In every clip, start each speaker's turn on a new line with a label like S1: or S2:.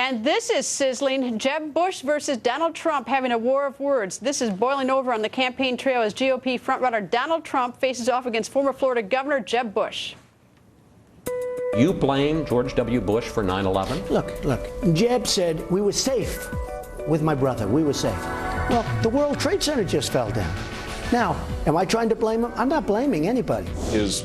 S1: And this is sizzling. Jeb Bush versus Donald Trump having a war of words. This is boiling over on the campaign trail as GOP frontrunner Donald Trump faces off against former Florida Governor Jeb Bush.
S2: You blame George W. Bush for 9/11?
S3: Look, Jeb said we were safe with my brother. We were safe. Well, the World Trade Center just fell down. Now, am I trying to blame him? I'm not blaming anybody.
S4: His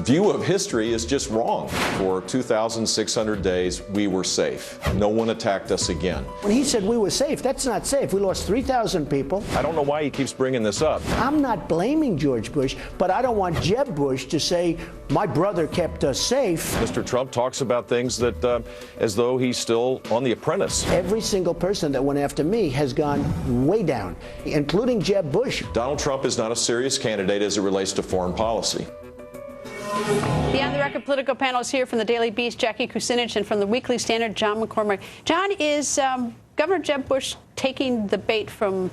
S4: view of history is just wrong. For 2,600 days, we were safe. No one attacked us again.
S3: When he said we were safe, that's not safe. We lost 3,000 people.
S4: I don't know why he keeps bringing this up.
S3: I'm not blaming George Bush, but I don't want Jeb Bush to say my brother kept us safe.
S4: Mr. Trump talks about things that as though he's still on The Apprentice.
S3: Every single person that went after me has gone way down, including Jeb Bush.
S4: Donald Trump is not a serious candidate as it relates to foreign policy.
S1: The On the Record political panel is here from the Daily Beast, Jackie Kucinich, and from the Weekly Standard, John McCormick. John, is Governor Jeb Bush taking the bait from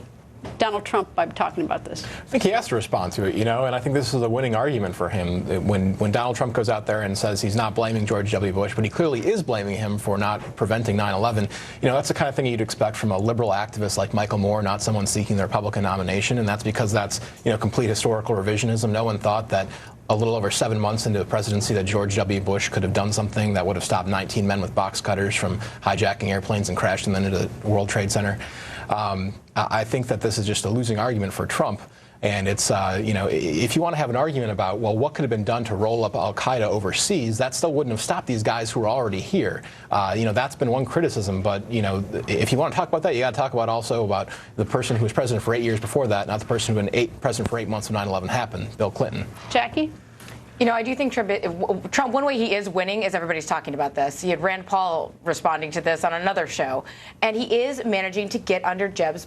S1: Donald Trump by talking about this?
S5: I think he has to respond to it, and I think this is a winning argument for him. When Donald Trump goes out there and says he's not blaming George W. Bush, but he clearly is blaming him for not preventing 9/11, that's the kind of thing you'd expect from a liberal activist like Michael Moore, not someone seeking the Republican nomination, and that's because that's, complete historical revisionism. No one thought that a little over 7 months into the presidency that George W. Bush could have done something that would have stopped 19 men with box cutters from hijacking airplanes and crashing them into the World Trade Center. I think that this is just a losing argument for Trump. And it's, if you want to have an argument about, well, what could have been done to roll up al-Qaeda overseas, that still wouldn't have stopped these guys who were already here. That's been one criticism. But, if you want to talk about that, you got to talk about also about the person who was president for 8 years before that, not the person who was president for 8 months when 9/11 happened, Bill Clinton.
S1: Jackie?
S6: I do think Trump, one way he is winning is everybody's talking about this. You had Rand Paul responding to this on another show. And he is managing to get under Jeb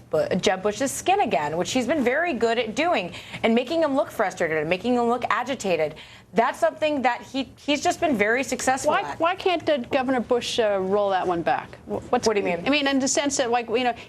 S6: Bush's skin again, which he's been very good at doing, and making him look frustrated and making him look agitated. That's something that he's just been very successful at.
S1: Why can't Governor Bush roll that one back?
S6: What do you mean?
S1: I mean, in the sense that,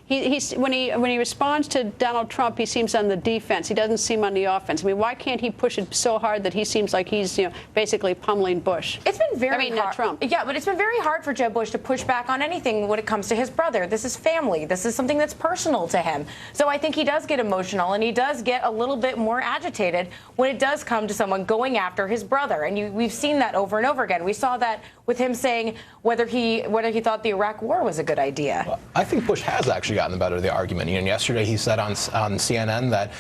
S1: he's when he responds to Donald Trump, he seems on the defense. He doesn't seem on the offense. I mean, why can't he push it so hard that he seems like he's basically pummeling Bush?
S6: It's been very hard.
S1: Trump.
S6: Yeah, but it's been very hard for Jeb Bush to push back on anything when it comes to his brother. This is family. This is something that's personal to him. So I think he does get emotional, and he does get a little bit more agitated when it does come to someone going after his brother, and we've seen that over and over again. We saw that with him saying whether he thought the Iraq War was a good idea.
S5: Well, I think Bush has actually gotten the better of the argument. Yesterday he said on CNN that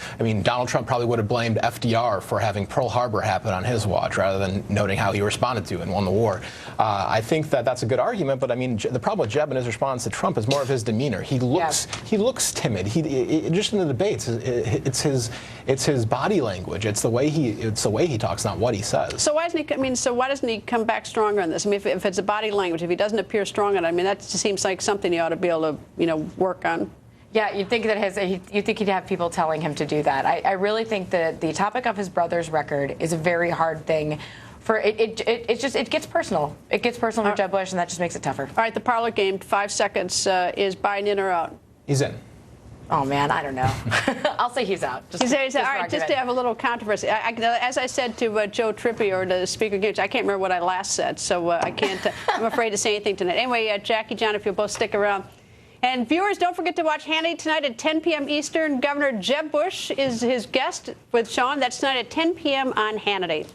S5: Donald Trump probably would have blamed FDR for having Pearl Harbor happen on his watch rather than noting how he responded to and won the war. I think that that's a good argument, but the problem with Jeb and his response to Trump is more of his demeanor. He looks timid. Just in the debates, it's his body language. It's the way he talks, not what he says.
S1: So why doesn't he come back stronger on this? I mean, if it's a body language, if he doesn't appear strong on it, that just seems like something he ought to be able to, work on.
S6: Yeah, you'd think that you think he'd have people telling him to do that. I really think that the topic of his brother's record is a very hard thing. It gets personal. It gets personal for Jeb Bush, and that just makes it tougher. All
S1: right, the parlor game, 5 seconds. Is Biden in or out?
S5: He's in.
S6: Oh, man, I don't know. I'll say he's out.
S1: He's out. All right, just to have a little controversy. As I said to Joe Trippi or to Speaker Gibbs, I can't remember what I last said, so I can't. I'm afraid to say anything tonight. Anyway, Jackie, John, if you'll both stick around. And viewers, don't forget to watch Hannity tonight at 10 p.m. Eastern. Governor Jeb Bush is his guest with Sean. That's tonight at 10 p.m. on Hannity.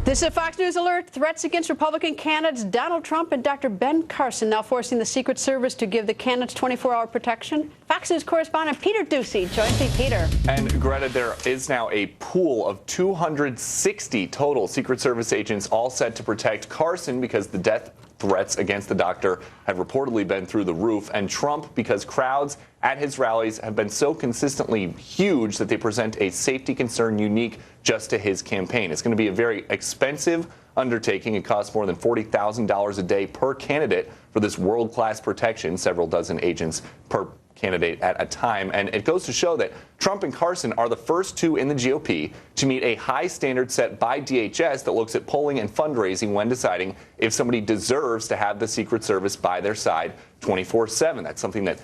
S1: This is a Fox News alert. Threats against Republican candidates Donald Trump and Dr. Ben Carson now forcing the Secret Service to give the candidates 24-hour protection. Fox News correspondent Peter Ducey joins me. Peter.
S7: And Greta, there is now a pool of 260 total Secret Service agents all set to protect Carson because the death threats against the doctor have reportedly been through the roof, and Trump because crowds at his rallies have been so consistently huge that they present a safety concern unique just to his campaign. It's going to be a very expensive undertaking. It costs more than $40,000 a day per candidate for this world-class protection, several dozen agents per candidate at a time. And it goes to show that Trump and Carson are the first two in the GOP to meet a high standard set by DHS that looks at polling and fundraising when deciding if somebody deserves to have the Secret Service by their side 24/7. That's something that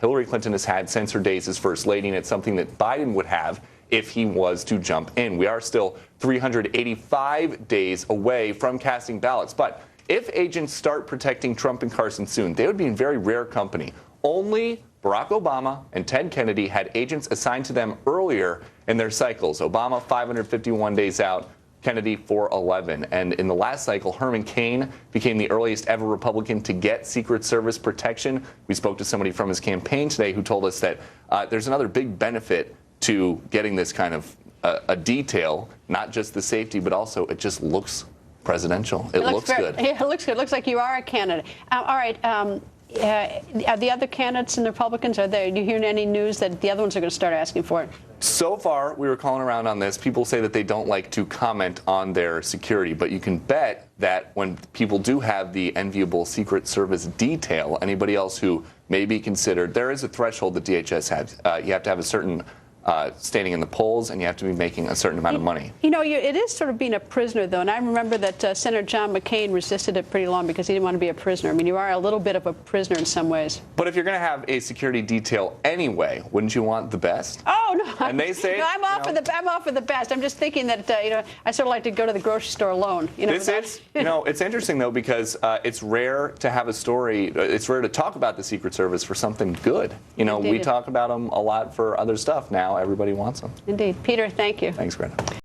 S7: Hillary Clinton has had since her days as First Lady, and it's something that Biden would have if he was to jump in. We are still 385 days away from casting ballots. But if agents start protecting Trump and Carson soon, they would be in very rare company. Only Barack Obama and Ted Kennedy had agents assigned to them earlier in their cycles. Obama 551 days out, Kennedy 411. And in the last cycle, Herman Cain became the earliest ever Republican to get Secret Service protection. We spoke to somebody from his campaign today who told us that there's another big benefit to getting this kind of a detail, not just the safety, but also it just looks presidential. It looks good.
S1: Yeah, it looks good. It looks like you are a candidate. All right. Are the other candidates and the Republicans, are you hearing any news that the other ones are going to start asking for it?
S7: So far, we were calling around on this. People say that they don't like to comment on their security, but you can bet that when people do have the enviable Secret Service detail, anybody else who may be considered, there is a threshold that DHS has. You have to have a certain standing in the polls, and you have to be making a certain amount of money.
S1: You know, it is sort of being a prisoner, though, and I remember that Senator John McCain resisted it pretty long because he didn't want to be a prisoner. I mean, you are a little bit of a prisoner in some ways.
S7: But if you're going to have a security detail anyway, wouldn't you want the best?
S1: Oh, no.
S7: And they say,
S1: no, I'm off for the best. I'm just thinking that, I sort of like to go to the grocery store alone.
S7: It's interesting, though, because it's rare to have a story. It's rare to talk about the Secret Service for something good.
S1: Indeed.
S7: We talk about them a lot for other stuff now. Everybody wants them.
S1: Indeed. Peter, thank you.
S7: Thanks, Greta.